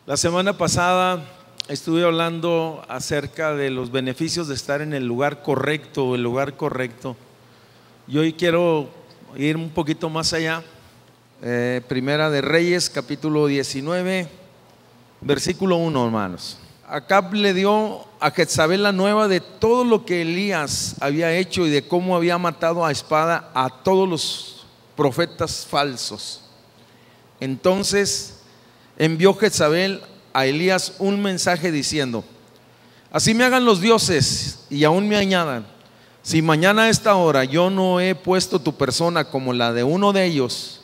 La semana pasada estuve hablando acerca de los beneficios de estar en el lugar correcto, el lugar correcto. Y hoy quiero ir un poquito más allá. Primera de Reyes, capítulo 19, versículo 1, hermanos. Acab le dio a Jezabel la nueva de todo lo que Elías había hecho y de cómo había matado a espada a todos los profetas falsos. Entonces envió Jezabel a Elías un mensaje diciendo: así me hagan los dioses y aún me añadan, si mañana a esta hora yo no he puesto tu persona como la de uno de ellos.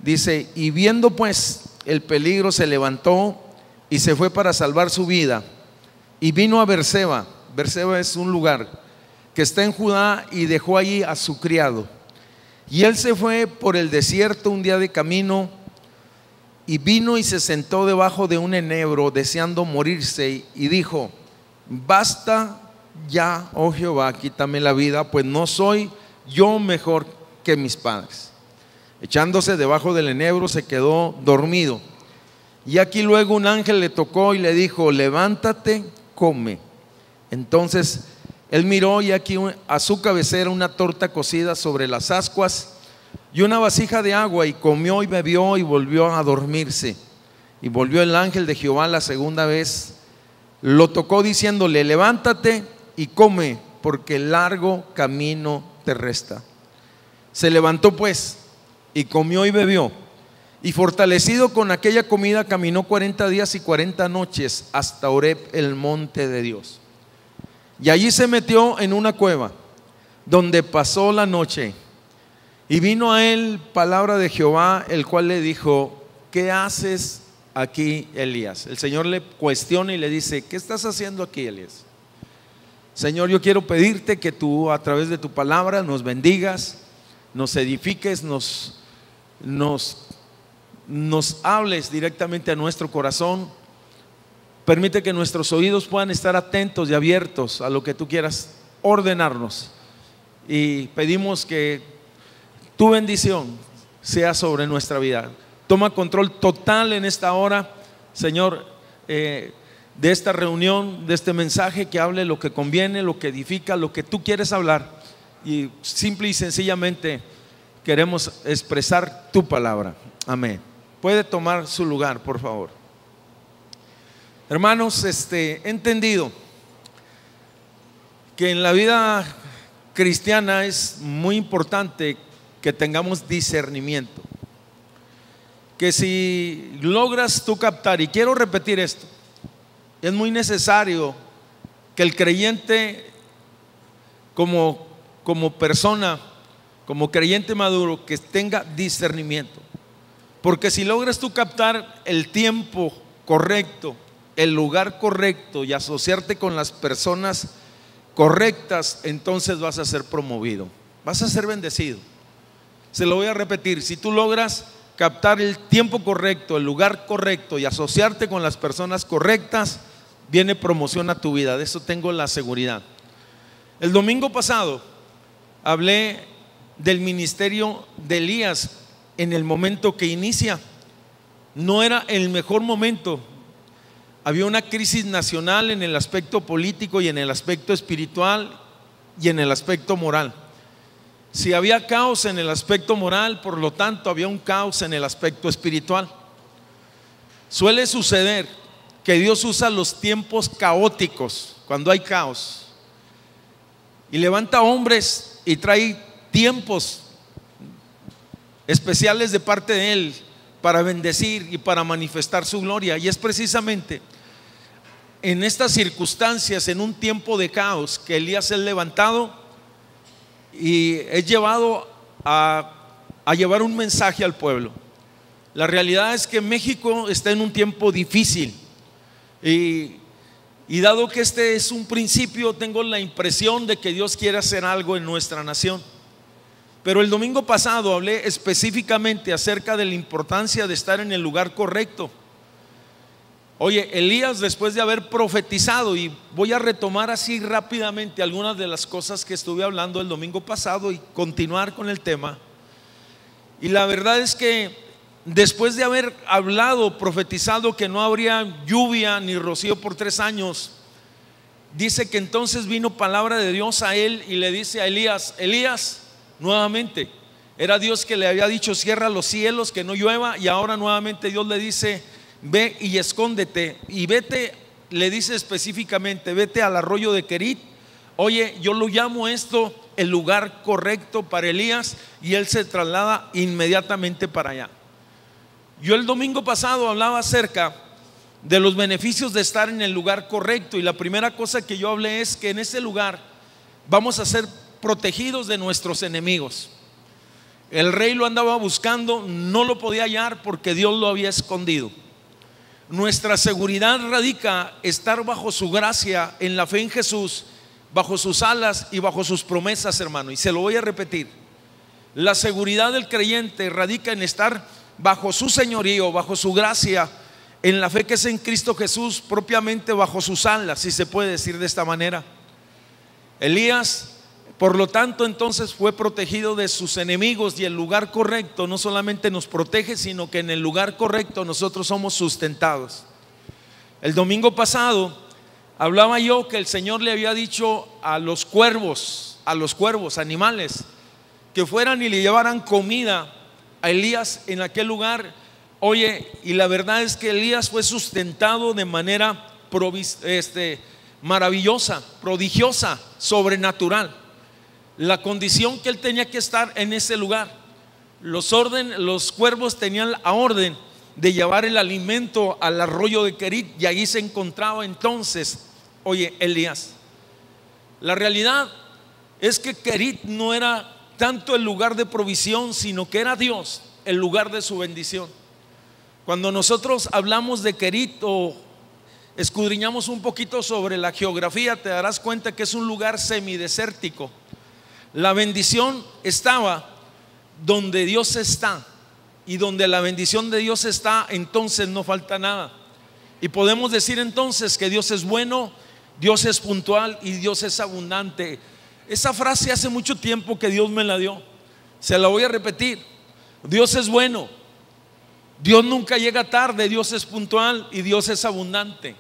Dice: y viendo pues el peligro, se levantó y se fue para salvar su vida, y vino a Berseba. Berseba es un lugar que está en Judá, y dejó allí a su criado. Y él se fue por el desierto un día de camino, y vino y se sentó debajo de un enebro, deseando morirse, y dijo: basta ya, oh Jehová, quítame la vida, pues no soy yo mejor que mis padres. Echándose debajo del enebro, se quedó dormido. Y aquí luego un ángel le tocó y le dijo: levántate, come. Entonces él miró, y aquí a su cabecera una torta cocida sobre las ascuas y una vasija de agua, y comió y bebió y volvió a dormirse. Y volvió el ángel de Jehová la segunda vez, lo tocó diciéndole: levántate y come, porque largo camino te resta. Se levantó pues y comió y bebió, y fortalecido con aquella comida caminó 40 días y 40 noches hasta Horeb, el monte de Dios. Y allí se metió en una cueva, donde pasó la noche. Y vino a él palabra de Jehová, el cual le dijo: ¿qué haces aquí, Elías? El Señor le cuestiona y le dice: ¿qué estás haciendo aquí, Elías? Señor, yo quiero pedirte que tú, a través de tu palabra, nos bendigas, nos edifiques, nos hables directamente a nuestro corazón. Permite que nuestros oídos puedan estar atentos y abiertos a lo que tú quieras ordenarnos. Y pedimos que tu bendición sea sobre nuestra vida. Toma control total en esta hora, Señor, de esta reunión, de este mensaje, que hable lo que conviene, lo que edifica, lo que tú quieres hablar. Y simple y sencillamente queremos expresar tu palabra. Amén. Puede tomar su lugar, por favor. Hermanos, he entendido que en la vida cristiana es muy importante que tengamos discernimiento. Que si logras tú captar, y quiero repetir esto, es muy necesario que el creyente como persona, como creyente maduro, que tenga discernimiento. Porque si logras tú captar el tiempo correcto, el lugar correcto, y asociarte con las personas correctas, entonces vas a ser promovido, vas a ser bendecido. Se lo voy a repetir: si tú logras captar el tiempo correcto, el lugar correcto, y asociarte con las personas correctas, viene promoción a tu vida. De eso tengo la seguridad. El domingo pasado hablé del ministerio de Elías en el momento que inicia. No era el mejor momento. Había una crisis nacional en el aspecto político, y en el aspecto espiritual, y en el aspecto moral. Si había caos en el aspecto moral, por lo tanto había un caos en el aspecto espiritual. Suele suceder que Dios usa los tiempos caóticos, cuando hay caos, y levanta hombres y trae tiempos especiales de parte de Él para bendecir y para manifestar su gloria. Y es precisamente en estas circunstancias, en un tiempo de caos, que Elías es levantado y es llevado a llevar un mensaje al pueblo. La realidad es que México está en un tiempo difícil, y dado que este es un principio, tengo la impresión de que Dios quiere hacer algo en nuestra nación. Pero el domingo pasado hablé específicamente acerca de la importancia de estar en el lugar correcto. Oye, Elías, después de haber profetizado, y voy a retomar así rápidamente algunas de las cosas que estuve hablando el domingo pasado y continuar con el tema. Y la verdad es que después de haber hablado, profetizado que no habría lluvia ni rocío por 3 años, dice que entonces vino palabra de Dios a él y le dice a Elías: Elías, nuevamente, era Dios que le había dicho cierra los cielos, que no llueva, y ahora nuevamente Dios le dice ve y escóndete y vete, le dice específicamente, vete al arroyo de Querit. Oye, yo lo llamo esto el lugar correcto para Elías, y él se traslada inmediatamente para allá. Yo el domingo pasado hablaba acerca de los beneficios de estar en el lugar correcto, y la primera cosa que yo hablé es que en ese lugar vamos a ser protegidos de nuestros enemigos. El rey lo andaba buscando, no lo podía hallar porque Dios lo había escondido. Nuestra seguridad radica estar bajo su gracia, en la fe en Jesús, bajo sus alas y bajo sus promesas, hermano. Y se lo voy a repetir: la seguridad del creyente radica en estar bajo su señorío, bajo su gracia, en la fe que es en Cristo Jesús, propiamente bajo sus alas, si se puede decir de esta manera. Elías, por lo tanto, entonces fue protegido de sus enemigos, y el lugar correcto no solamente nos protege, sino que en el lugar correcto nosotros somos sustentados. El domingo pasado hablaba yo que el Señor le había dicho a los cuervos, animales, que fueran y le llevaran comida a Elías en aquel lugar. Oye, y la verdad es que Elías fue sustentado de manera maravillosa, prodigiosa, sobrenatural. La condición que él tenía que estar en ese lugar, los cuervos tenían la orden de llevar el alimento al arroyo de Querit, y allí se encontraba entonces, oye, Elías. La realidad es que Querit no era tanto el lugar de provisión, sino que era Dios el lugar de su bendición. Cuando nosotros hablamos de Querit o escudriñamos un poquito sobre la geografía, te darás cuenta que es un lugar semidesértico. La bendición estaba donde Dios está, y donde la bendición de Dios está, entonces no falta nada. Y podemos decir entonces que Dios es bueno, Dios es puntual y Dios es abundante. Esa frase hace mucho tiempo que Dios me la dio, se la voy a repetir: Dios es bueno, Dios nunca llega tarde, Dios es puntual y Dios es abundante.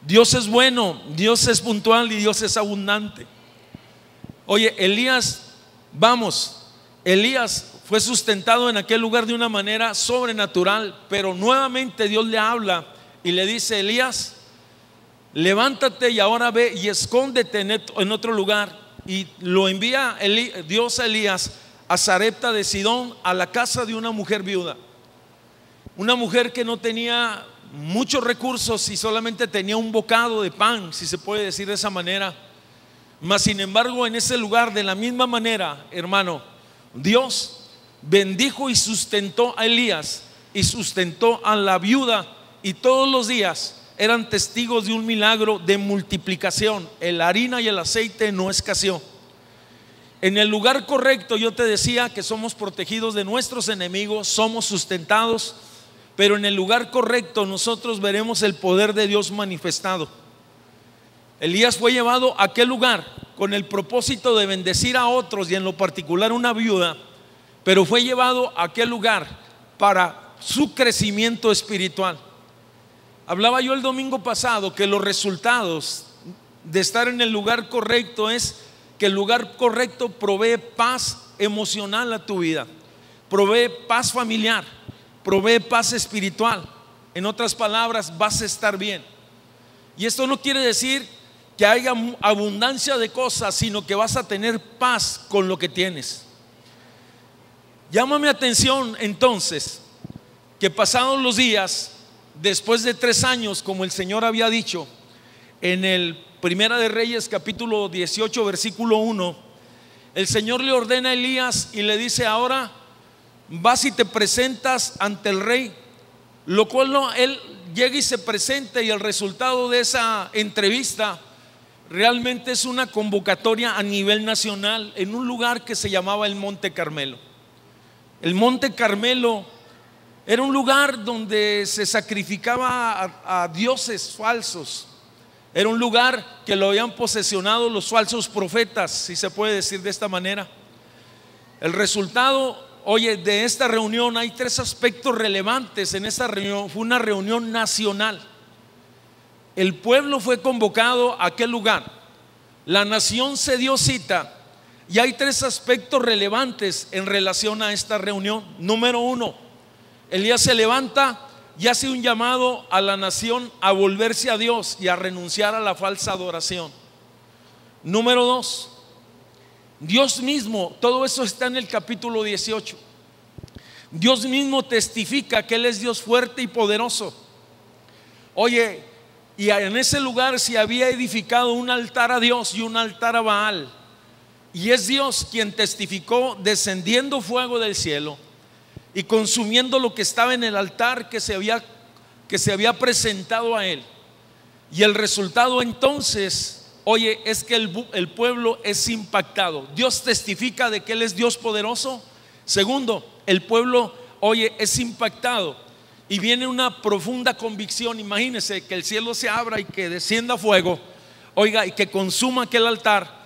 Dios es bueno, Dios es puntual y Dios es abundante. Oye, Elías fue sustentado en aquel lugar de una manera sobrenatural, pero nuevamente Dios le habla y le dice: Elías, levántate y ahora ve y escóndete en otro lugar. Y lo envía Dios a Elías a Sarepta de Sidón, a la casa de una mujer viuda, una mujer que no tenía muchos recursos y solamente tenía un bocado de pan, si se puede decir de esa manera. Mas sin embargo, en ese lugar, de la misma manera, hermano, Dios bendijo y sustentó a Elías y sustentó a la viuda, y todos los días eran testigos de un milagro de multiplicación. La harina y el aceite no escaseó. En el lugar correcto, yo te decía que somos protegidos de nuestros enemigos, somos sustentados, pero en el lugar correcto nosotros veremos el poder de Dios manifestado. Elías fue llevado a aquel lugar con el propósito de bendecir a otros, y en lo particular una viuda, pero fue llevado a aquel lugar para su crecimiento espiritual. Hablaba yo el domingo pasado que los resultados de estar en el lugar correcto es que el lugar correcto provee paz emocional a tu vida, provee paz familiar, provee paz espiritual. En otras palabras, vas a estar bien. Y esto no quiere decir que haya abundancia de cosas, sino que vas a tener paz con lo que tienes. Llama mi atención entonces que pasados los días, después de 3 años, como el Señor había dicho en el Primera de Reyes capítulo 18 versículo 1, el Señor le ordena a Elías y le dice: ahora vas y te presentas ante el rey. Lo cual él llega y se presenta, y el resultado de esa entrevista realmente es una convocatoria a nivel nacional en un lugar que se llamaba el Monte Carmelo. El Monte Carmelo era un lugar donde se sacrificaba a dioses falsos. Era un lugar que lo habían posesionado los falsos profetas, si se puede decir de esta manera. El resultado oye, de esta reunión hay tres aspectos relevantes en esta reunión. Fue una reunión nacional. El pueblo fue convocado a aquel lugar. La nación se dio cita y hay tres aspectos relevantes en relación a esta reunión. Número uno, Elías se levanta y hace un llamado a la nación a volverse a Dios y a renunciar a la falsa adoración. Número dos, Dios mismo, todo eso está en el capítulo 18. Dios mismo testifica que Él es Dios fuerte y poderoso. Oye, y en ese lugar se había edificado un altar a Dios y un altar a Baal. Y es Dios quien testificó descendiendo fuego del cielo y consumiendo lo que estaba en el altar que se había presentado a Él. Y el resultado entonces, oye, es que el pueblo es impactado. Dios testifica de que Él es Dios poderoso. Segundo, el pueblo, oye, es impactado y viene una profunda convicción. Imagínense que el cielo se abra y que descienda fuego, oiga, y que consuma aquel altar.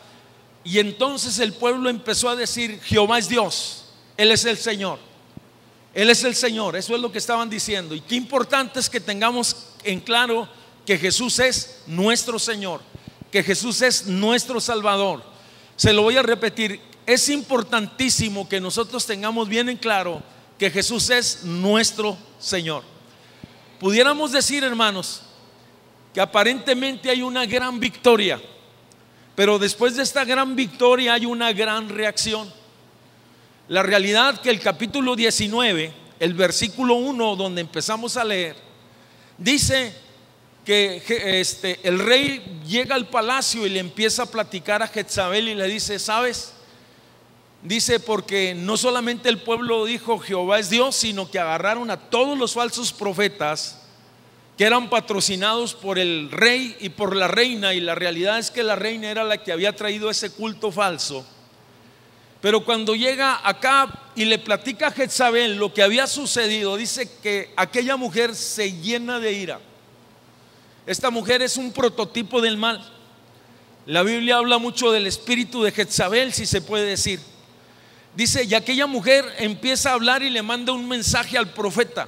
Y entonces el pueblo empezó a decir: Jehová es Dios, Él es el Señor, Él es el Señor. Eso es lo que estaban diciendo. Y qué importante es que tengamos en claro que Jesús es nuestro Señor, que Jesús es nuestro Salvador. Se lo voy a repetir: es importantísimo que nosotros tengamos bien en claro que Jesús es nuestro Señor. Pudiéramos decir, hermanos, que aparentemente hay una gran victoria, pero después de esta gran victoria hay una gran reacción. La realidad que el capítulo 19, el versículo 1, donde empezamos a leer, dice que el rey llega al palacio y le empieza a platicar a Jezabel y le dice: ¿sabes? Dice, porque no solamente el pueblo dijo Jehová es Dios, sino que agarraron a todos los falsos profetas que eran patrocinados por el rey y por la reina. Y la realidad es que la reina era la que había traído ese culto falso. Pero cuando llega acá y le platica a Jezabel lo que había sucedido, dice que aquella mujer se llena de ira. Esta mujer es un prototipo del mal. La Biblia habla mucho del espíritu de Jezabel, si se puede decir. Dice, y aquella mujer empieza a hablar y le manda un mensaje al profeta.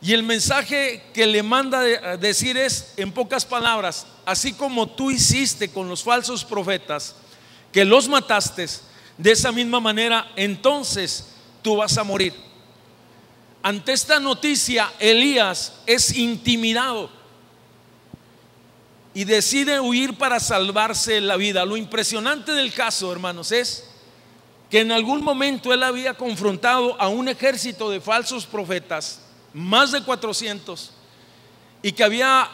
Y el mensaje que le manda a decir es, en pocas palabras: así como tú hiciste con los falsos profetas, que los mataste, de esa misma manera entonces tú vas a morir. Ante esta noticia, Elías es intimidado y decide huir para salvarse la vida. Lo impresionante del caso, hermanos, es que en algún momento él había confrontado a un ejército de falsos profetas, más de 400, y que había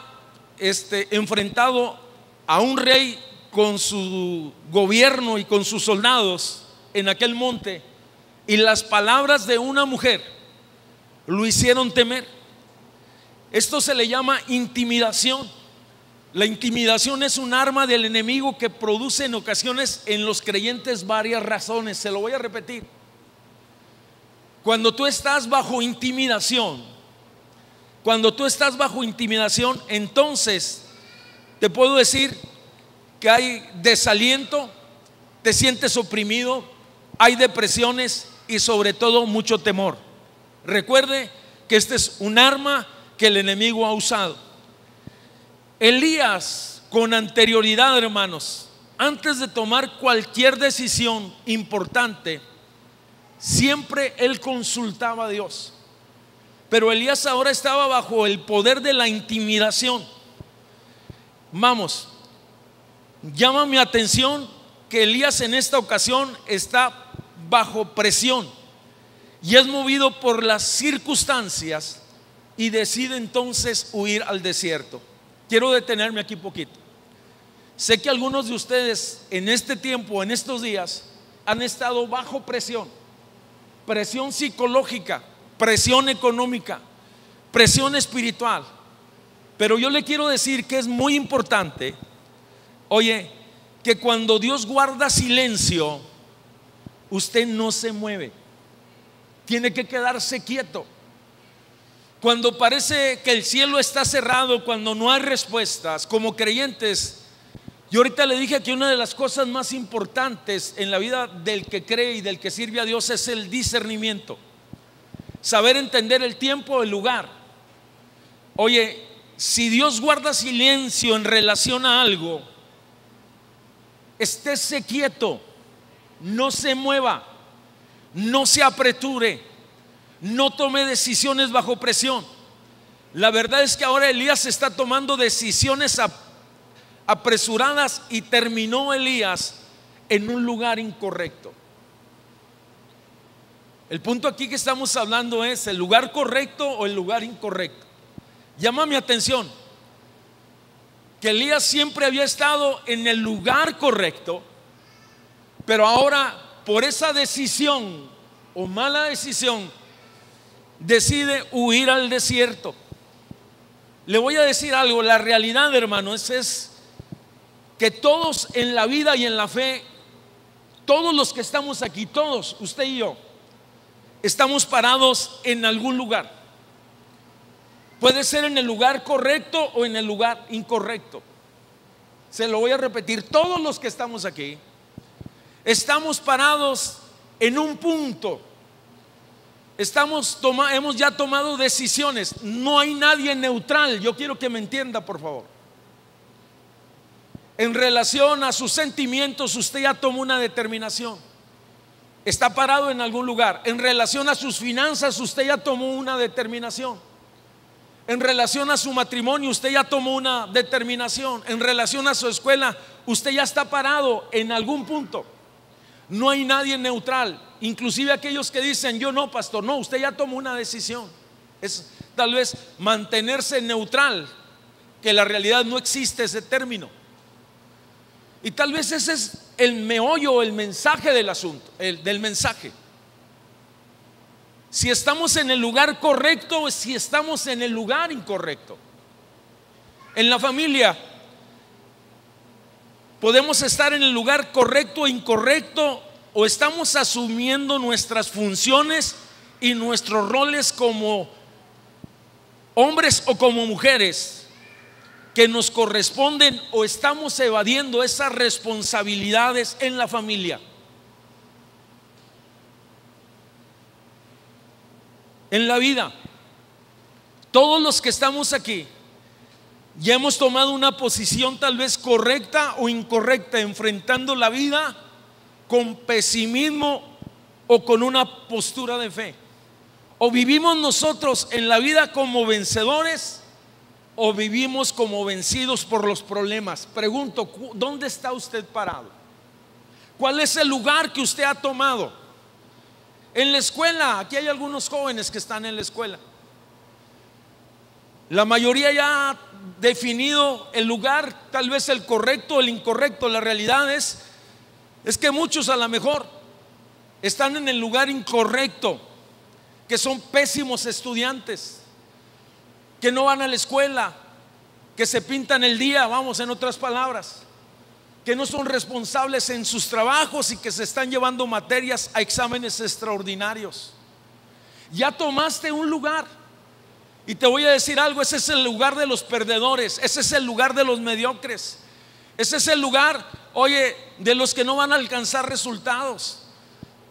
enfrentado a un rey con su gobierno y con sus soldados en aquel monte, y las palabras de una mujer lo hicieron temer. Esto se le llama intimidación. La intimidación es un arma del enemigo que produce en ocasiones en los creyentes varias razones. Se lo voy a repetir. Cuando tú estás bajo intimidación, entonces te puedo decir que hay desaliento, te sientes oprimido, hay depresiones y sobre todo mucho temor. Recuerde que este es un arma que el enemigo ha usado. Elías, con anterioridad, hermanos, antes de tomar cualquier decisión importante, siempre él consultaba a Dios. Pero Elías ahora estaba bajo el poder de la intimidación. Vamos, llama mi atención que Elías en esta ocasión está bajo presión y es movido por las circunstancias y decide entonces huir al desierto. Quiero detenerme aquí poquito. Sé que algunos de ustedes en este tiempo, en estos días, han estado bajo presión psicológica, presión económica, presión espiritual. Pero yo le quiero decir que es muy importante, oye, que cuando Dios guarda silencio, usted no se mueve, tiene que quedarse quieto. Cuando parece que el cielo está cerrado, cuando no hay respuestas, como creyentes, Yo ahorita le dije que una de las cosas más importantes en la vida del que cree y del que sirve a Dios es el discernimiento. Saber entender el tiempo, el lugar. Oye, si Dios guarda silencio en relación a algo, estése quieto, no se mueva, no se apresure, no tome decisiones bajo presión. La verdad es que ahora Elías está tomando decisiones apresuradas y terminó Elías en un lugar incorrecto. El punto aquí que estamos hablando es el lugar correcto o el lugar incorrecto. Llama mi atención que Elías siempre había estado en el lugar correcto, pero ahora por esa decisión o mala decisión decide huir al desierto. Le voy a decir algo, la realidad, hermanos, es que todos en la vida y en la fe, todos los que estamos aquí, todos, usted y yo, estamos parados en algún lugar. Puede ser en el lugar correcto o en el lugar incorrecto. Se lo voy a repetir, todos los que estamos aquí estamos parados en un punto. Hemos ya tomado decisiones. No hay nadie neutral. Yo quiero que me entienda, por favor. En relación a sus sentimientos, usted ya tomó una determinación. Está parado en algún lugar. En relación a sus finanzas, usted ya tomó una determinación. En relación a su matrimonio, usted ya tomó una determinación. En relación a su escuela, usted ya está parado en algún punto. No hay nadie neutral. Inclusive aquellos que dicen: yo no, pastor. No, usted ya tomó una decisión. Es tal vez mantenerse neutral, que la realidad no existe ese término. Y tal vez ese es el meollo, el mensaje del asunto, del mensaje. Si estamos en el lugar correcto o si estamos en el lugar incorrecto. En la familia podemos estar en el lugar correcto o incorrecto, o estamos asumiendo nuestras funciones y nuestros roles como hombres o como mujeres que nos corresponden, o estamos evadiendo esas responsabilidades en la familia. En la vida, todos los que estamos aquí ya hemos tomado una posición tal vez correcta o incorrecta, enfrentando la vida con pesimismo o con una postura de fe. O vivimos nosotros en la vida como vencedores, o vivimos como vencidos por los problemas. Pregunto, ¿dónde está usted parado? ¿Cuál es el lugar que usted ha tomado? En la escuela, aquí hay algunos jóvenes que están en la escuela. La mayoría ya ha definido el lugar, tal vez el correcto o el incorrecto. La realidad es que muchos a lo mejor están en el lugar incorrecto, que son pésimos estudiantes, que no van a la escuela, que se pintan el día, vamos, en otras palabras, que no son responsables en sus trabajos y que se están llevando materias a exámenes extraordinarios. Ya tomaste un lugar, y te voy a decir algo: ese es el lugar de los perdedores, ese es el lugar de los mediocres, ese es el lugar, oye, de los que no van a alcanzar resultados.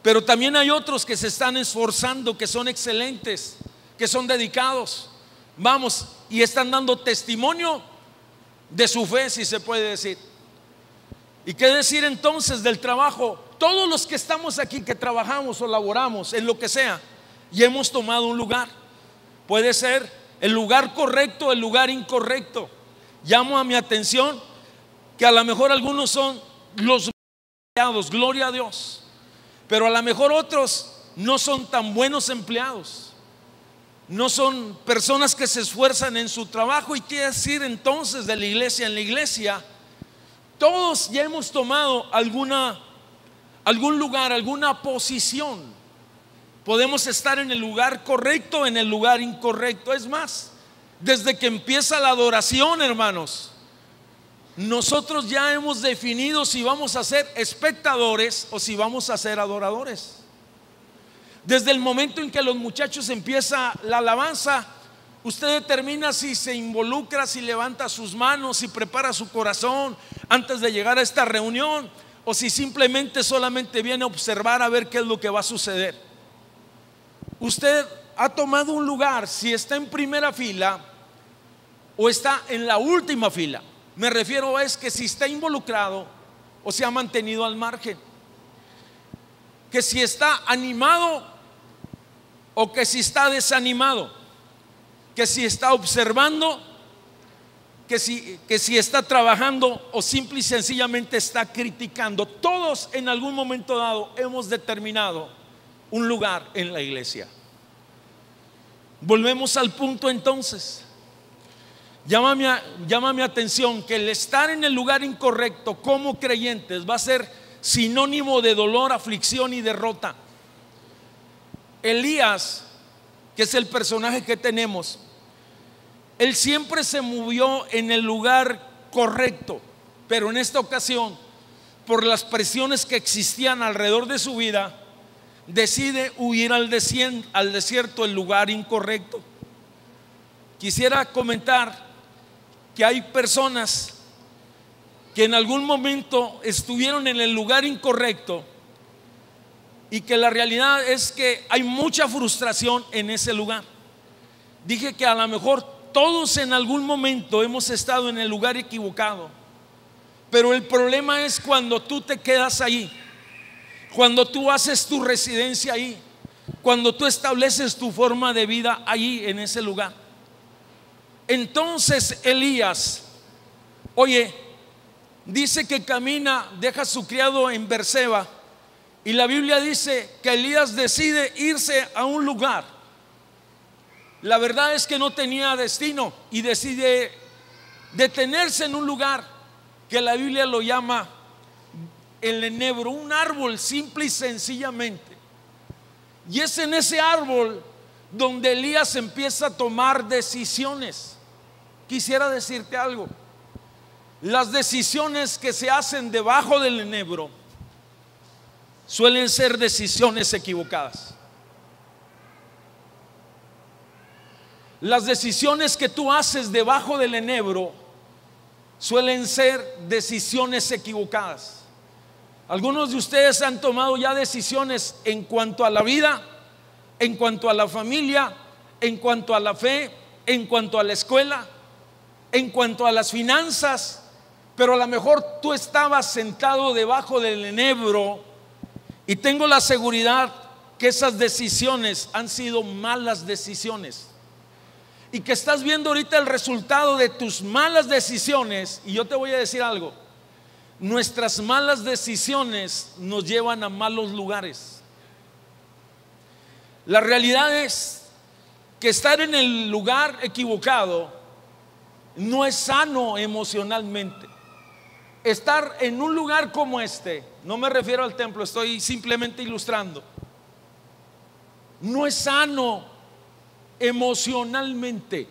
Pero también hay otros que se están esforzando, que son excelentes, que son dedicados, vamos, y están dando testimonio de su fe, si se puede decir. ¿Y qué decir entonces del trabajo? Todos los que estamos aquí, que trabajamos o laboramos en lo que sea, y hemos tomado un lugar. Puede ser el lugar correcto o el lugar incorrecto. Llamo a mi atención que a lo mejor algunos son los empleados, gloria a Dios, pero a lo mejor otros no son tan buenos empleados, no son personas que se esfuerzan en su trabajo. ¿Y qué decir entonces de la iglesia? En la iglesia todos ya hemos tomado algún lugar, alguna posición. Podemos estar en el lugar correcto, en el lugar incorrecto. Es más, desde que empieza la adoración, hermanos, nosotros ya hemos definido si vamos a ser espectadores o si vamos a ser adoradores. Desde el momento en que los muchachos empieza la alabanza, Usted determina si se involucra, si levanta sus manos, si prepara su corazón antes de llegar a esta reunión, o si simplemente solamente viene a observar a ver qué es lo que va a suceder. Usted ha tomado un lugar, si está en primera fila o está en la última fila. Me refiero es que si está involucrado o se ha mantenido al margen, que si está animado o que si está desanimado, que si está observando, que si está trabajando o simple y sencillamente está criticando. Todos en algún momento dado hemos determinado un lugar en la iglesia. Volvemos al punto entonces. Llama mi atención que el estar en el lugar incorrecto como creyentes va a ser sinónimo de dolor, aflicción y derrota. Elías, que es el personaje que tenemos, él siempre se movió en el lugar correcto, pero en esta ocasión, por las presiones que existían alrededor de su vida, decide huir al desierto, el lugar incorrecto. Quisiera comentar que hay personas que en algún momento estuvieron en el lugar incorrecto y que la realidad es que hay mucha frustración en ese lugar. Dije que a lo mejor todos en algún momento hemos estado en el lugar equivocado, pero el problema es cuando tú te quedas ahí, cuando tú haces tu residencia ahí, cuando tú estableces tu forma de vida ahí en ese lugar. Entonces Elías, oye, dice que camina, deja a su criado en Berseba, y la Biblia dice que Elías decide irse a un lugar. La verdad es que no tenía destino y decide detenerse en un lugar que la Biblia lo llama el enebro, un árbol simple y sencillamente. Y es en ese árbol donde Elías empieza a tomar decisiones. Quisiera decirte algo: las decisiones que se hacen debajo del enebro suelen ser decisiones equivocadas. Las decisiones que tú haces debajo del enebro suelen ser decisiones equivocadas. Algunos de ustedes han tomado ya decisiones en cuanto a la vida, en cuanto a la familia, en cuanto a la fe, en cuanto a la escuela, en cuanto a las finanzas, pero a lo mejor tú estabas sentado debajo del enebro y tengo la seguridad que esas decisiones han sido malas decisiones y que estás viendo ahorita el resultado de tus malas decisiones. Y yo te voy a decir algo: nuestras malas decisiones nos llevan a malos lugares. La realidad es que estar en el lugar equivocado no es sano emocionalmente. Estar en un lugar como este, no me refiero al templo, estoy simplemente ilustrando, no es sano emocionalmente.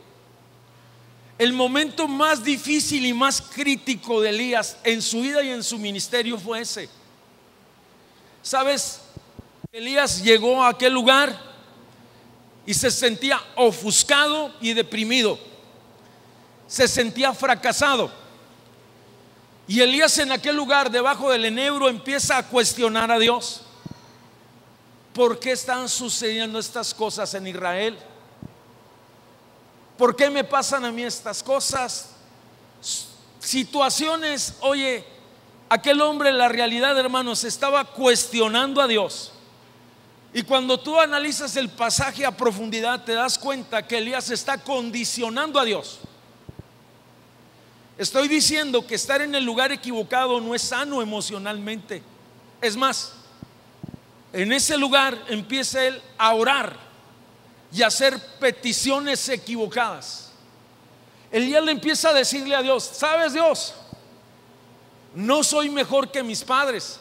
El momento más difícil y más crítico de Elías en su vida y en su ministerio fue ese. ¿Sabes? Elías llegó a aquel lugar y se sentía ofuscado y deprimido, se sentía fracasado. Y Elías en aquel lugar debajo del enebro empieza a cuestionar a Dios. ¿Por qué están sucediendo estas cosas en Israel? ¿Por qué me pasan a mí estas cosas? Situaciones. Oye, aquel hombre, la realidad, hermanos, estaba cuestionando a Dios. Y cuando tú analizas el pasaje a profundidad, te das cuenta que Elías está condicionando a Dios. Estoy diciendo que estar en el lugar equivocado no es sano emocionalmente. Es más, en ese lugar empieza él a orar y a hacer peticiones equivocadas. Elías le empieza a decirle a Dios: ¿sabes, Dios? No soy mejor que mis padres.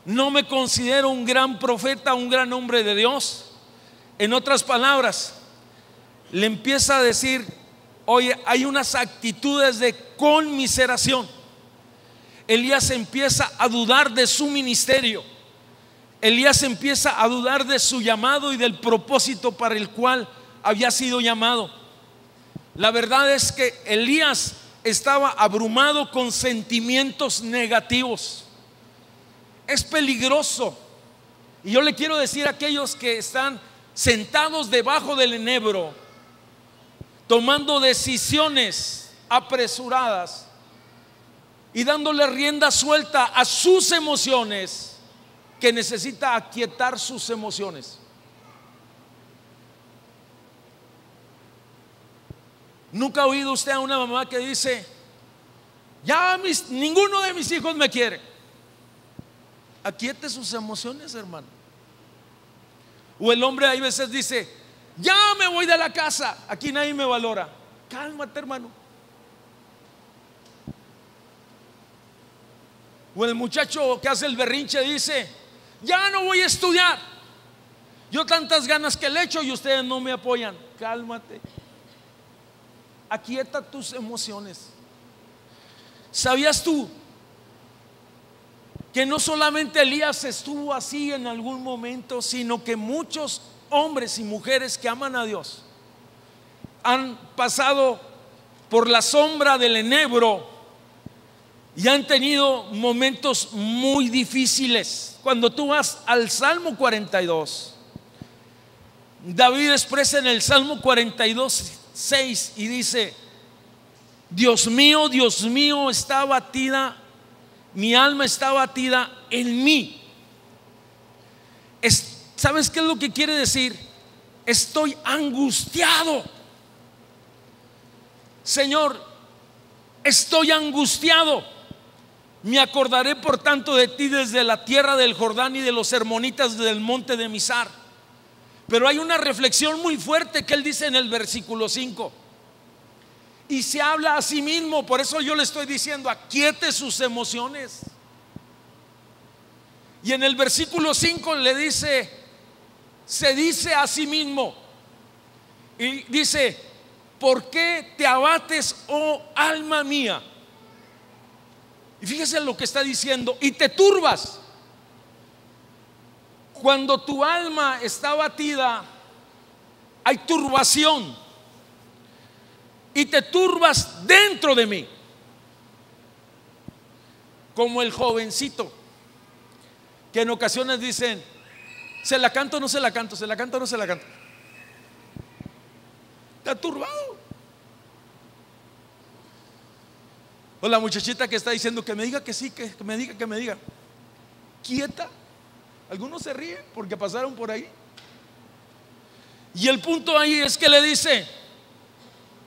No me considero un gran profeta, un gran hombre de Dios. En otras palabras, le empieza a decir: oye, hay unas actitudes de conmiseración. Elías empieza a dudar de su ministerio. Elías empieza a dudar de su llamado y del propósito para el cual había sido llamado. La verdad es que Elías estaba abrumado con sentimientos negativos. Es peligroso. Y yo le quiero decir a aquellos que están sentados debajo del enebro, tomando decisiones apresuradas y dándole rienda suelta a sus emociones, que necesita aquietar sus emociones. ¿Nunca ha oído usted a una mamá que dice: ya ninguno de mis hijos me quiere? Aquiete sus emociones, hermano. O el hombre hay veces dice: ya me voy de la casa, aquí nadie me valora. Cálmate, hermano. O el muchacho que hace el berrinche dice: ya no voy a estudiar, yo tantas ganas que le echo y ustedes no me apoyan. Cálmate. Aquieta tus emociones. ¿Sabías tú que no solamente Elías estuvo así en algún momento, sino que muchos hombres y mujeres que aman a Dios han pasado por la sombra del enebro y han tenido momentos muy difíciles? Cuando tú vas al Salmo 42, David expresa en el Salmo 42:6 y dice: Dios mío, está abatida, mi alma está abatida en mí. ¿Sabes qué es lo que quiere decir? Estoy angustiado. Señor, estoy angustiado. Me acordaré por tanto de ti desde la tierra del Jordán y de los hermonitas del monte de Mizar. Pero hay una reflexión muy fuerte que él dice en el versículo 5. Y se habla a sí mismo. Por eso yo le estoy diciendo: aquiete sus emociones. Y en el versículo 5 le dice, se dice a sí mismo, y dice: ¿por qué te abates, oh alma mía? Y fíjese lo que está diciendo: y te turbas. Cuando tu alma está abatida, hay turbación. Y te turbas dentro de mí. Como el jovencito que en ocasiones dicen: ¿se la canto o no se la canto? ¿Se la canto o no se la canto? Está turbado. O la muchachita que está diciendo: que me diga que sí, que me diga, que me diga. Quieta. Algunos se ríen porque pasaron por ahí. Y el punto ahí es que le dice: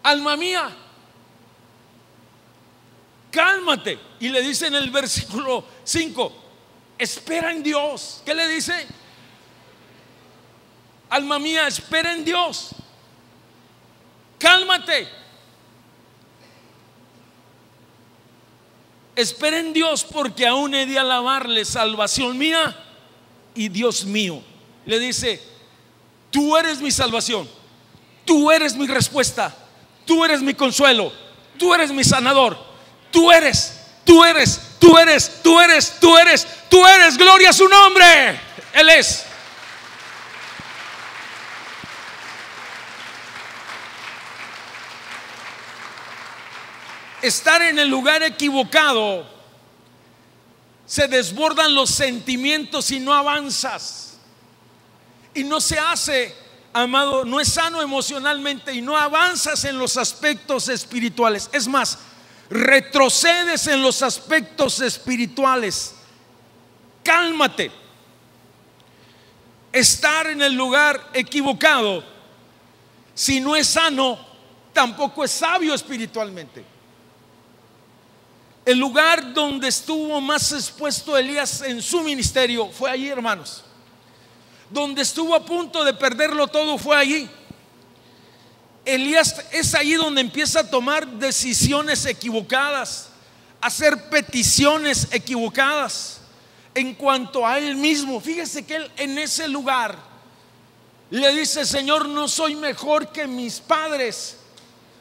alma mía, cálmate. Y le dice en el versículo 5: espera en Dios. ¿Qué le dice? Alma mía, espera en Dios. Cálmate. Espera en Dios, porque aún he de alabarle, salvación mía y Dios mío. Le dice: tú eres mi salvación, tú eres mi respuesta, tú eres mi consuelo, tú eres mi sanador, tú eres, gloria a su nombre. Él es. Estar en el lugar equivocado, se desbordan los sentimientos y no avanzas. Y no se hace, amado, no es sano emocionalmente y no avanzas en los aspectos espirituales. Es más, retrocedes en los aspectos espirituales. Cálmate. Estar en el lugar equivocado, si no es sano, tampoco es sabio espiritualmente. El lugar donde estuvo más expuesto Elías en su ministerio fue allí, hermanos. Donde estuvo a punto de perderlo todo fue allí. Elías es allí donde empieza a tomar decisiones equivocadas, a hacer peticiones equivocadas en cuanto a él mismo. Fíjese que él en ese lugar le dice: Señor, no soy mejor que mis padres.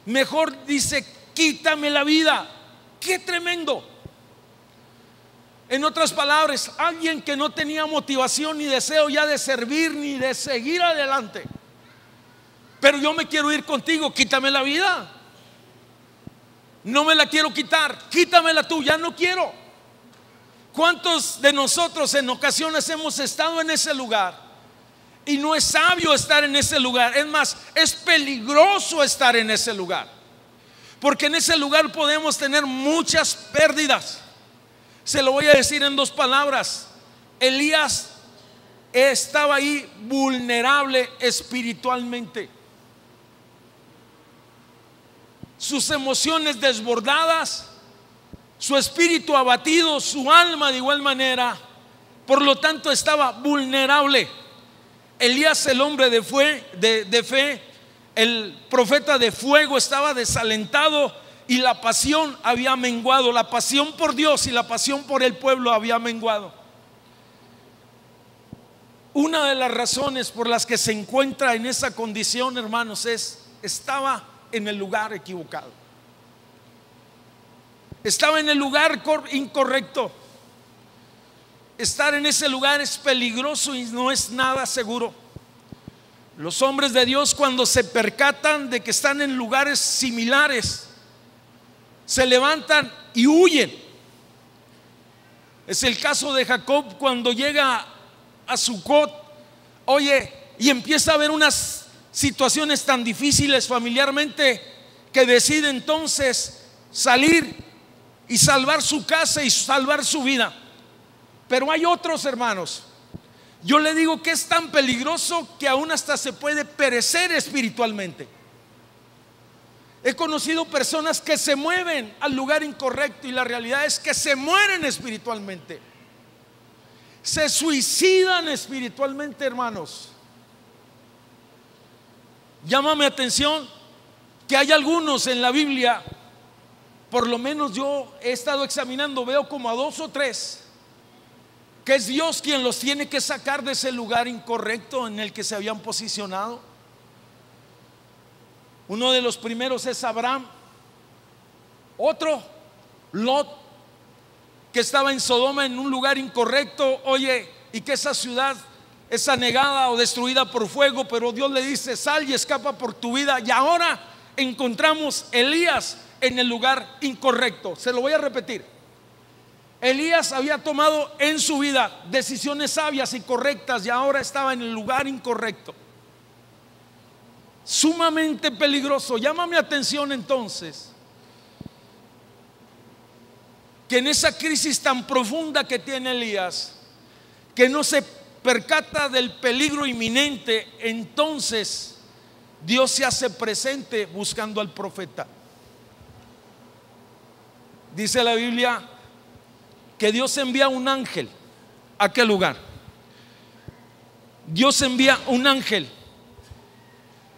Mejor dice: quítame la vida. ¡Qué tremendo! En otras palabras, alguien que no tenía motivación ni deseo ya de servir ni de seguir adelante. Pero yo me quiero ir contigo, quítame la vida. no me la quiero quitar, quítamela tú, ya no quiero. ¿Cuántos de nosotros en ocasiones hemos estado en ese lugar y no es sabio estar en ese lugar? Es más, es peligroso estar en ese lugar, porque en ese lugar podemos tener muchas pérdidas. Se lo voy a decir en 2 palabras. Elías estaba ahí vulnerable espiritualmente. Sus emociones desbordadas, su espíritu abatido, su alma de igual manera. Por lo tanto estaba vulnerable. Elías, el hombre de fe, el profeta de fuego, estaba desalentado y la pasión había menguado. La pasión por Dios y la pasión por el pueblo había menguado. Una de las razones por las que se encuentra en esa condición, hermanos, estaba en el lugar equivocado. Estaba en el lugar incorrecto. Estar en ese lugar es peligroso y no es nada seguro. Los hombres de Dios, cuando se percatan de que están en lugares similares, se levantan y huyen. Es el caso de Jacob cuando llega a Sucot, y empieza a ver unas situaciones tan difíciles familiarmente, que decide entonces salir y salvar su casa y salvar su vida. Pero hay otros, hermanos, yo le digo que es tan peligroso que aún hasta se puede perecer espiritualmente. He conocido personas que se mueven al lugar incorrecto y la realidad es que se mueren espiritualmente, se suicidan espiritualmente, hermanos. Llama mi atención que hay algunos en la Biblia, por lo menos yo he estado examinando, veo como a 2 o 3, que es Dios quien los tiene que sacar de ese lugar incorrecto en el que se habían posicionado. Uno de los primeros es Abraham. Otro, Lot, que estaba en Sodoma en un lugar incorrecto, y que esa ciudad es anegada o destruida por fuego, pero Dios le dice: sal y escapa por tu vida. Y ahora encontramos Elías en el lugar incorrecto. Se lo voy a repetir. Elías había tomado en su vida decisiones sabias y correctas y ahora estaba en el lugar incorrecto. Sumamente peligroso. Llama mi atención entonces que en esa crisis tan profunda que tiene Elías, que no se percata del peligro inminente, entonces Dios se hace presente buscando al profeta. Dice la Biblia que Dios envía un ángel a aquel lugar. Dios envía un ángel,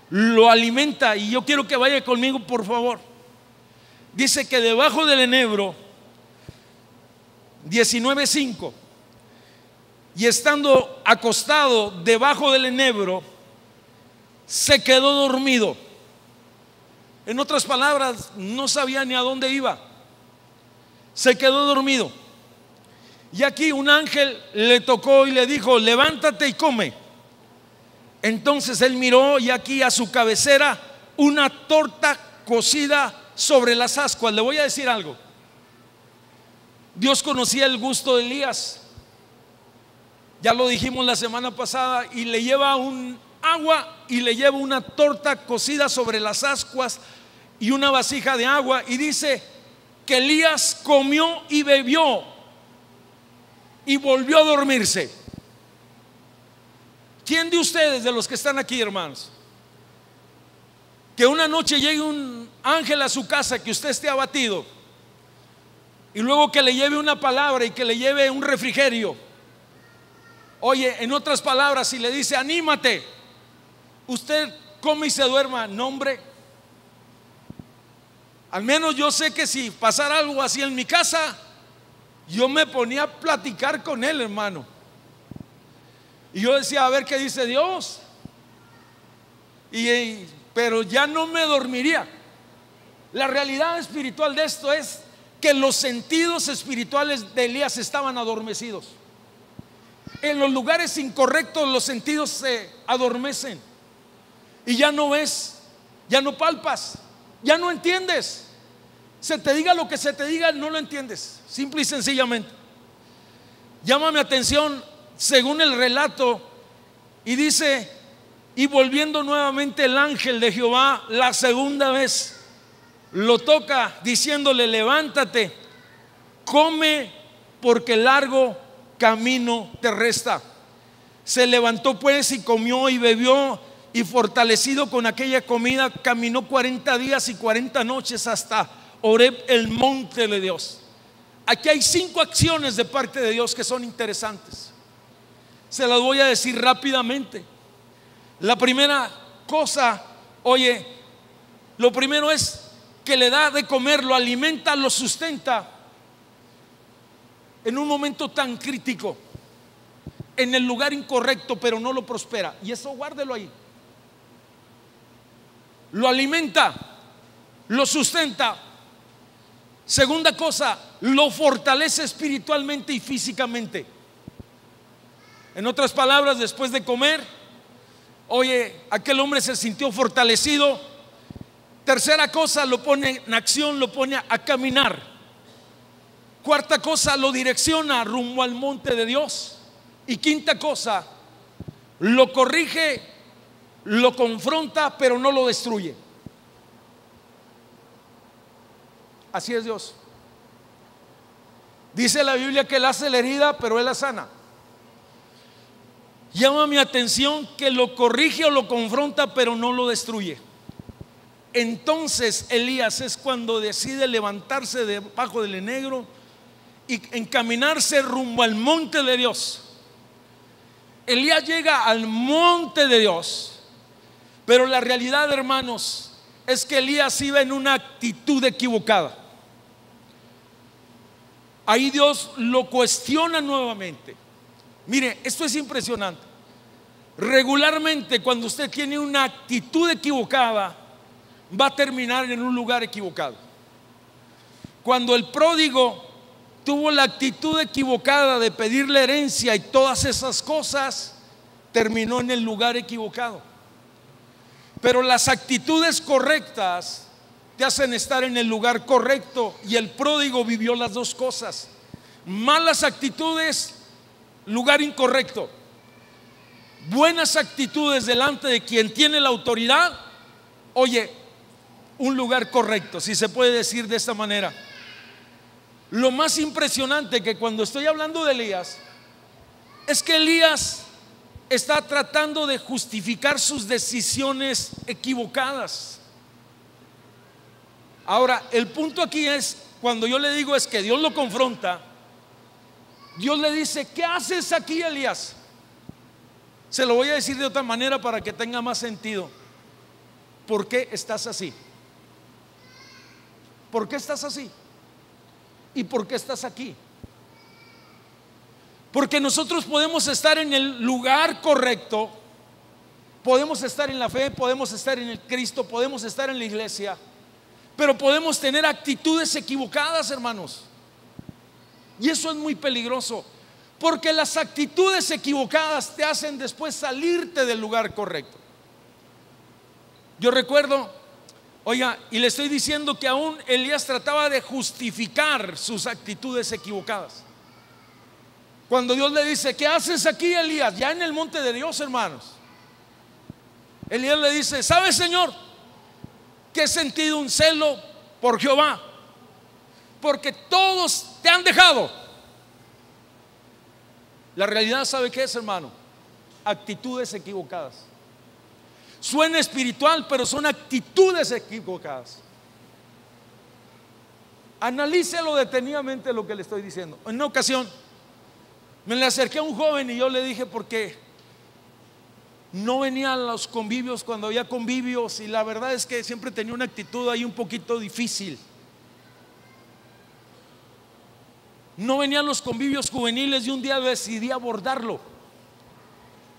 lo alimenta, y yo quiero que vaya conmigo, por favor. Dice que debajo del enebro, 19:5, y estando acostado debajo del enebro, se quedó dormido. En otras palabras, no sabía ni a dónde iba. Se quedó dormido. Y aquí un ángel le tocó y le dijo: levántate y come. Entonces él miró y aquí a su cabecera una torta cocida sobre las ascuas. Le voy a decir algo. Dios conocía el gusto de Elías. Ya lo dijimos la semana pasada, y le lleva un agua y le lleva una torta cocida sobre las ascuas y una vasija de agua, y dice que Elías comió y bebió y volvió a dormirse. ¿Quién de ustedes, de los que están aquí, hermanos, que una noche llegue un ángel a su casa, que usted esté abatido, y luego que le lleve una palabra y que le lleve un refrigerio? En otras palabras, si le dice: anímate, usted come y se duerma. No, hombre. Al menos yo sé que si pasara algo así en mi casa, yo me ponía a platicar con él, hermano. Y yo decía: a ver qué dice Dios. Pero ya no me dormiría. La realidad espiritual de esto es que los sentidos espirituales de Elías estaban adormecidos. En los lugares incorrectos los sentidos se adormecen y ya no ves, ya no palpas, ya no entiendes. se te diga lo que se te diga, no lo entiendes, simple y sencillamente. Llama mi atención según el relato, y dice: y volviendo nuevamente el ángel de Jehová la segunda vez, lo toca diciéndole: levántate, come, porque largo camino te resta. Se levantó pues y comió y bebió, y fortalecido con aquella comida caminó 40 días y 40 noches hasta Horeb, el monte de Dios. Aquí hay 5 acciones de parte de Dios que son interesantes. Se las voy a decir rápidamente. La primera cosa, oye, lo primero es que le da de comer, lo alimenta, lo sustenta en un momento tan crítico, en el lugar incorrecto, pero no lo prospera. Y eso guárdelo ahí. Lo alimenta, lo sustenta. Segunda cosa, lo fortalece espiritualmente y físicamente. En otras palabras, después de comer, oye, aquel hombre se sintió fortalecido. Tercera cosa, lo pone en acción, lo pone a caminar. Cuarta cosa, lo direcciona rumbo al monte de Dios. Y quinta cosa, lo corrige, lo confronta, pero no lo destruye. Así es Dios. Dice la Biblia que Él hace la herida, pero Él la sana. Llama mi atención que lo corrige o lo confronta, pero no lo destruye. Entonces Elías es cuando decide levantarse debajo del enegro y encaminarse rumbo al monte de Dios. Elías llega al monte de Dios, pero la realidad, hermanos, es que Elías iba en una actitud equivocada. Ahí Dios lo cuestiona nuevamente. Mire, esto es impresionante. Regularmente, cuando usted tiene una actitud equivocada, va a terminar en un lugar equivocado. Cuando el pródigo tuvo la actitud equivocada de pedir la herencia y todas esas cosas, terminó en el lugar equivocado. Pero las actitudes correctas te hacen estar en el lugar correcto, y el pródigo vivió las dos cosas. Malas actitudes, lugar incorrecto. Buenas actitudes delante de quien tiene la autoridad, oye, un lugar correcto, si se puede decir de esta manera. Lo más impresionante que cuando estoy hablando de Elías es que Elías está tratando de justificar sus decisiones equivocadas. Ahora, el punto aquí es, cuando yo le digo es que Dios lo confronta, Dios le dice: ¿qué haces aquí, Elías? Se lo voy a decir de otra manera para que tenga más sentido. ¿Por qué estás así? ¿Por qué estás así? ¿Y por qué estás aquí? Porque nosotros podemos estar en el lugar correcto, podemos estar en la fe, podemos estar en el Cristo, podemos estar en la iglesia, pero podemos tener actitudes equivocadas, hermanos. Y eso es muy peligroso, porque las actitudes equivocadas te hacen después salirte del lugar correcto. Yo recuerdo, oiga, y le estoy diciendo que aún Elías trataba de justificar sus actitudes equivocadas. Cuando Dios le dice: ¿qué haces aquí, Elías? Ya en el monte de Dios, hermanos. Elías le dice: ¿sabes, Señor, que he sentido un celo por Jehová? Porque todos te han dejado. La realidad, ¿sabe qué es, hermano? Actitudes equivocadas. Suena espiritual, pero son actitudes equivocadas. Analícelo detenidamente lo que le estoy diciendo. En una ocasión me le acerqué a un joven y yo le dije, porque no venía a los convivios cuando había convivios, y la verdad es que siempre tenía una actitud ahí un poquito difícil. No venía a los convivios juveniles y un día decidí abordarlo.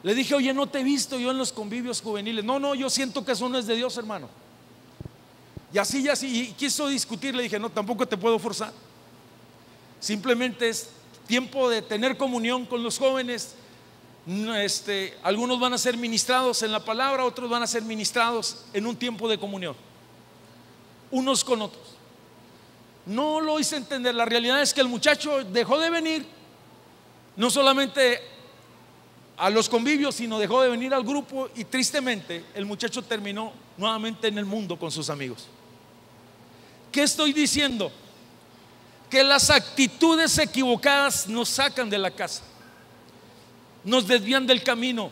Le dije: oye, no te he visto yo en los convivios juveniles. No, yo siento que eso no es de Dios, hermano. Y así, y quiso discutir. Le dije: no, tampoco te puedo forzar. Simplemente es tiempo de tener comunión con los jóvenes. Algunos van a ser ministrados en la palabra, otros van a ser ministrados en un tiempo de comunión, unos con otros. no lo hice entender. La realidad es que el muchacho dejó de venir, no solamente a los convivios, sino dejó de venir al grupo, y tristemente el muchacho terminó nuevamente en el mundo con sus amigos. ¿Qué estoy diciendo? Que las actitudes equivocadas nos sacan de la casa, nos desvían del camino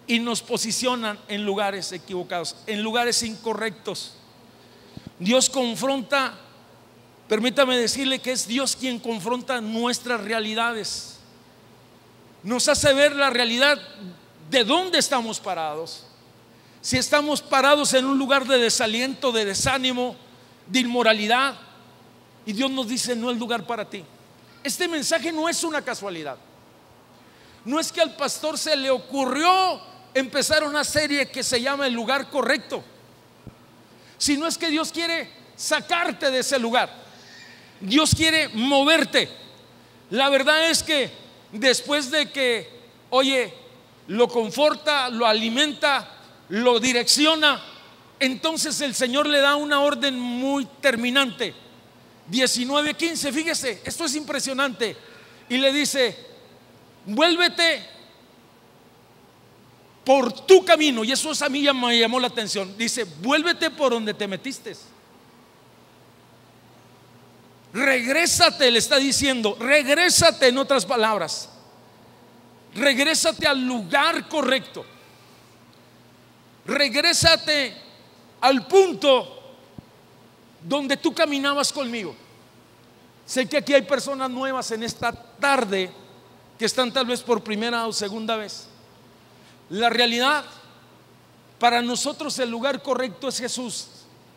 y nos posicionan en lugares equivocados, en lugares incorrectos. Dios confronta, permítame decirle que es Dios quien confronta nuestras realidades. Nos hace ver la realidad de dónde estamos parados. Si estamos parados en un lugar de desaliento, de desánimo, de inmoralidad, y Dios nos dice: no es lugar para ti. Este mensaje no es una casualidad. No es que al pastor se le ocurrió empezar una serie que se llama El Lugar Correcto, sino es que Dios quiere sacarte de ese lugar. Dios quiere moverte. La verdad es que después de que, oye, lo conforta, lo alimenta, lo direcciona, entonces el Señor le da una orden muy terminante. 19:15, fíjese, esto es impresionante. Y le dice: vuélvete por tu camino. Y eso a mí ya me llamó la atención. Dice: vuélvete por donde te metiste. Regrésate, le está diciendo. Regrésate, en otras palabras. Regrésate al lugar correcto. Regrésate al punto donde tú caminabas conmigo. Sé que aquí hay personas nuevas en esta tarde que están tal vez por primera o segunda vez. La realidad, para nosotros el lugar correcto es Jesús.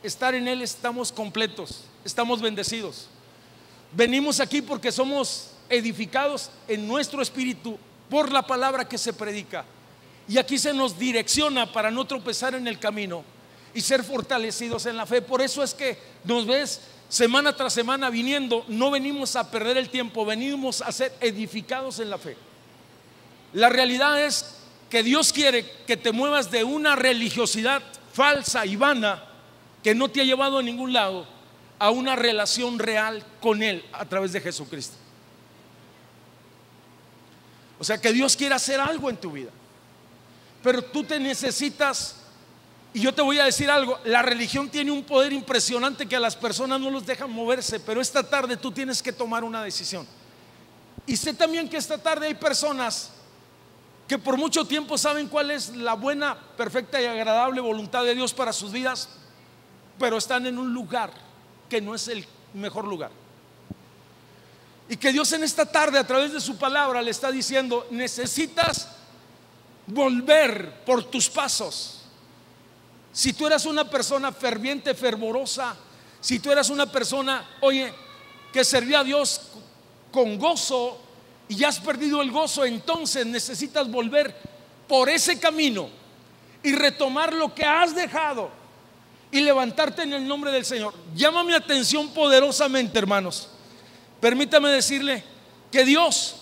Estar en Él estamos completos, estamos bendecidos. Venimos aquí porque somos edificados en nuestro espíritu por la palabra que se predica. Y aquí se nos direcciona para no tropezar en el camino y ser fortalecidos en la fe. Por eso es que nos ves semana tras semana viniendo. No venimos a perder el tiempo, venimos a ser edificados en la fe. La realidad es que Dios quiere que te muevas de una religiosidad falsa y vana que no te ha llevado a ningún lado, a una relación real con Él a través de Jesucristo. O sea que Dios quiere hacer algo en tu vida, pero tú te necesitas. Y yo te voy a decir algo: la religión tiene un poder impresionante que a las personas no los dejan moverse, pero esta tarde tú tienes que tomar una decisión. Y sé también que esta tarde hay personas que por mucho tiempo saben cuál es la buena, perfecta y agradable voluntad de Dios para sus vidas, pero están en un lugar que no es el mejor lugar. Y que Dios en esta tarde, a través de su palabra, le está diciendo: necesitas volver por tus pasos. Si tú eras una persona ferviente, fervorosa, si tú eras una persona, oye, que servía a Dios con gozo y ya has perdido el gozo, entonces necesitas volver por ese camino y retomar lo que has dejado y levantarte en el nombre del Señor. Llama mi atención poderosamente, hermanos. Permítame decirle que Dios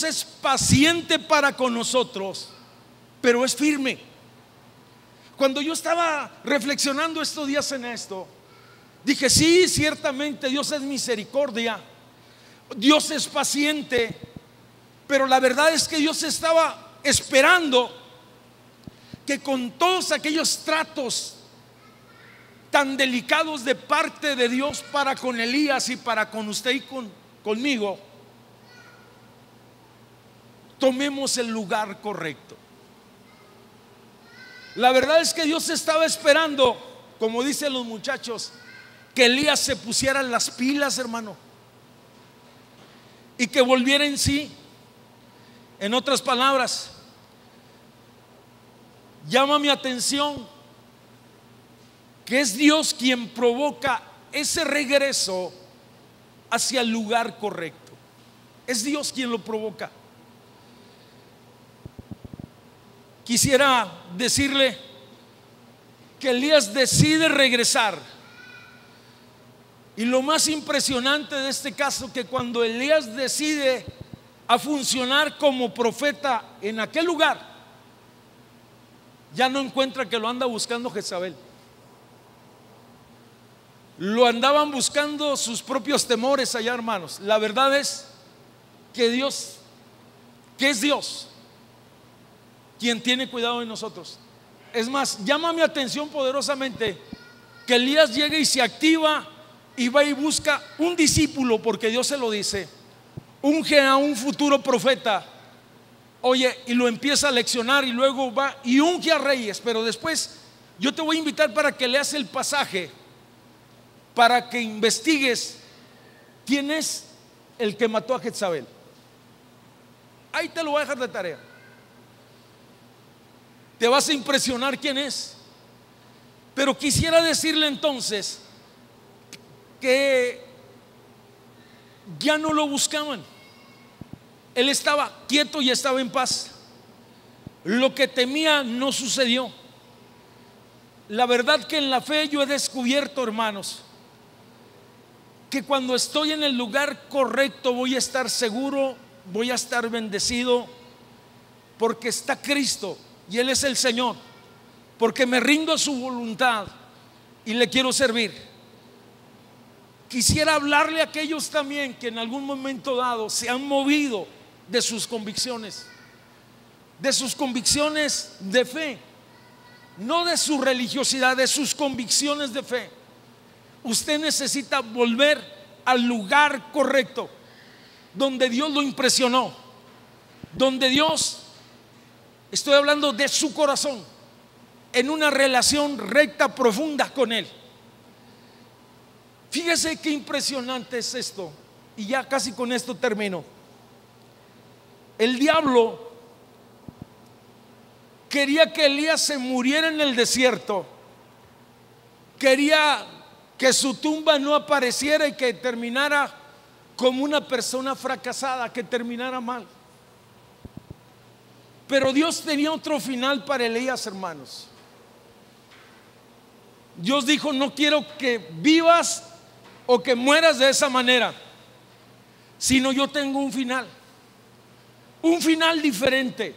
es paciente para con nosotros, pero es firme. Cuando yo estaba reflexionando estos días en esto, dije: sí, ciertamente Dios es misericordia, Dios es paciente, pero la verdad es que Dios estaba esperando que con todos aquellos tratos tan delicados de parte de Dios para con Elías y para con usted y conmigo, tomemos el lugar correcto. La verdad es que Dios estaba esperando, como dicen los muchachos, que Elías se pusiera las pilas, hermano, y que volviera en sí. En otras palabras, llama mi atención que es Dios quien provoca ese regreso hacia el lugar correcto. Es Dios quien lo provoca. Quisiera decirle que Elías decide regresar. Y lo más impresionante de este caso, que cuando Elías decide a funcionar como profeta en aquel lugar, ya no encuentra que lo anda buscando Jezabel. Lo andaban buscando sus propios temores allá, hermanos. La verdad es que Dios, que es Dios, quien tiene cuidado de nosotros. Es más, llama mi atención poderosamente que Elías llegue y se activa y va y busca un discípulo, porque Dios se lo dice, unge a un futuro profeta. Oye, y lo empieza a leccionar y luego va y unge a reyes. Pero después yo te voy a invitar para que leas el pasaje, para que investigues quién es el que mató a Jezabel. Ahí te lo voy a dejar de tarea. Te vas a impresionar quién es. Pero quisiera decirle entonces que ya no lo buscaban. Él estaba quieto y estaba en paz. Lo que temía no sucedió. La verdad que en la fe yo he descubierto, hermanos, que cuando estoy en el lugar correcto voy a estar seguro, voy a estar bendecido, porque está Cristo y Él es el Señor, porque me rindo a su voluntad y le quiero servir. Quisiera hablarle a aquellos también que en algún momento dado se han movido de sus convicciones de fe, no de su religiosidad, de sus convicciones de fe. Usted necesita volver al lugar correcto, donde Dios lo impresionó, donde Dios, estoy hablando de su corazón, en una relación recta, profunda con Él. Fíjese qué impresionante es esto, y ya casi con esto termino. El diablo quería que Elías se muriera en el desierto, quería que su tumba no apareciera y que terminara como una persona fracasada, que terminara mal. Pero Dios tenía otro final para Elías, hermanos. Dios dijo: no quiero que vivas o que mueras de esa manera, sino yo tengo un final diferente.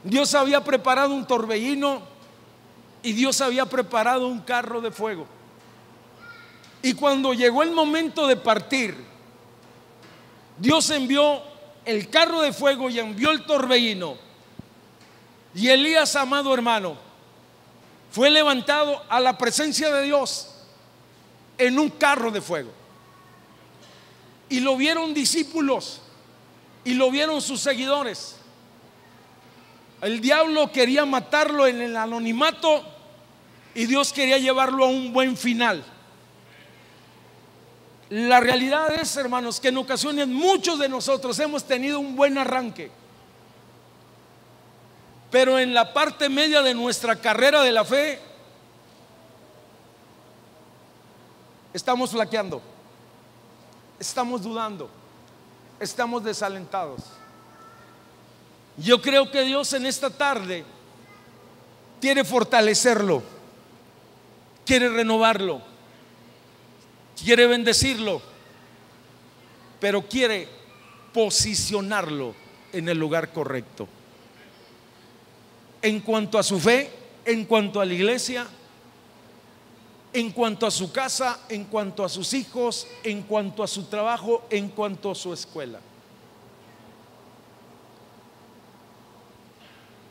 Dios había preparado un torbellino y Dios había preparado un carro de fuego. Y cuando llegó el momento de partir, Dios envió el carro de fuego y envió el torbellino. Y Elías, amado hermano, fue levantado a la presencia de Dios en un carro de fuego. Y lo vieron discípulos y lo vieron sus seguidores. El diablo quería matarlo en el anonimato y Dios quería llevarlo a un buen final. La realidad es, hermanos, que en ocasiones muchos de nosotros hemos tenido un buen arranque, pero en la parte media de nuestra carrera de la fe estamos flaqueando, estamos dudando, estamos desalentados. Yo creo que Dios en esta tarde quiere fortalecerlo, quiere renovarlo, quiere bendecirlo, pero quiere posicionarlo en el lugar correcto. En cuanto a su fe, en cuanto a la iglesia, en cuanto a su casa, en cuanto a sus hijos, en cuanto a su trabajo, en cuanto a su escuela.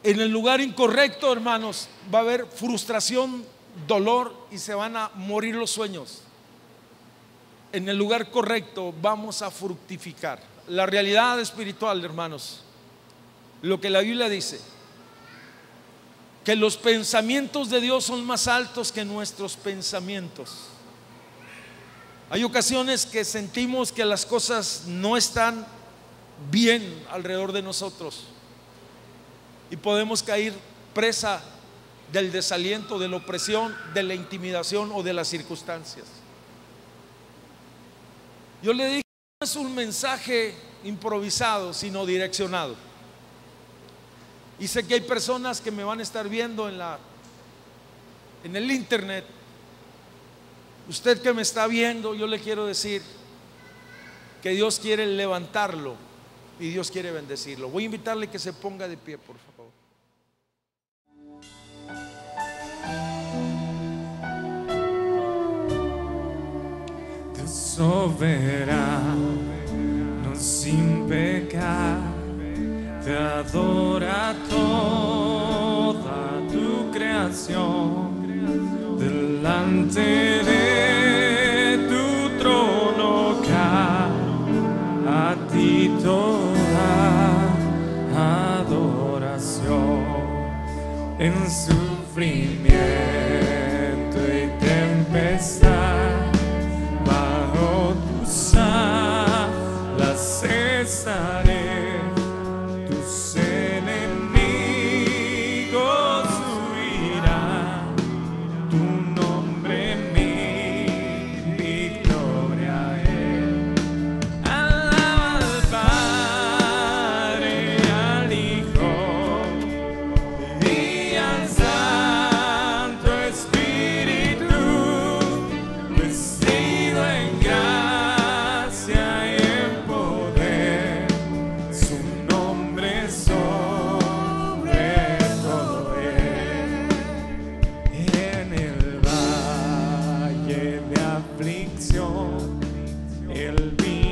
En el lugar incorrecto, hermanos, va a haber frustración, dolor y se van a morir los sueños. En el lugar correcto vamos a fructificar. La realidad espiritual, hermanos, lo que la Biblia dice, que los pensamientos de Dios son más altos que nuestros pensamientos. Hay ocasiones que sentimos que las cosas no están bien alrededor de nosotros y podemos caer presa del desaliento, de la opresión, de la intimidación o de las circunstancias. Yo le dije, no es un mensaje improvisado, sino direccionado. Y sé que hay personas que me van a estar viendo en el internet. Usted que me está viendo, yo le quiero decir que Dios quiere levantarlo y Dios quiere bendecirlo. Voy a invitarle que se ponga de pie, por favor. soberano sin pecar, te adora toda tu creación, delante de tu trono cae a ti toda adoración. En sufrimiento y tempestad, bajo tus alas estaré, tus enemigos huirán, tu nombre mi gloria es. Alaba al Padre, al Hijo y al Santo Espíritu, vestido en gracia y en poder, su nombre sobre todo es. En el valle de aflicción, Él vino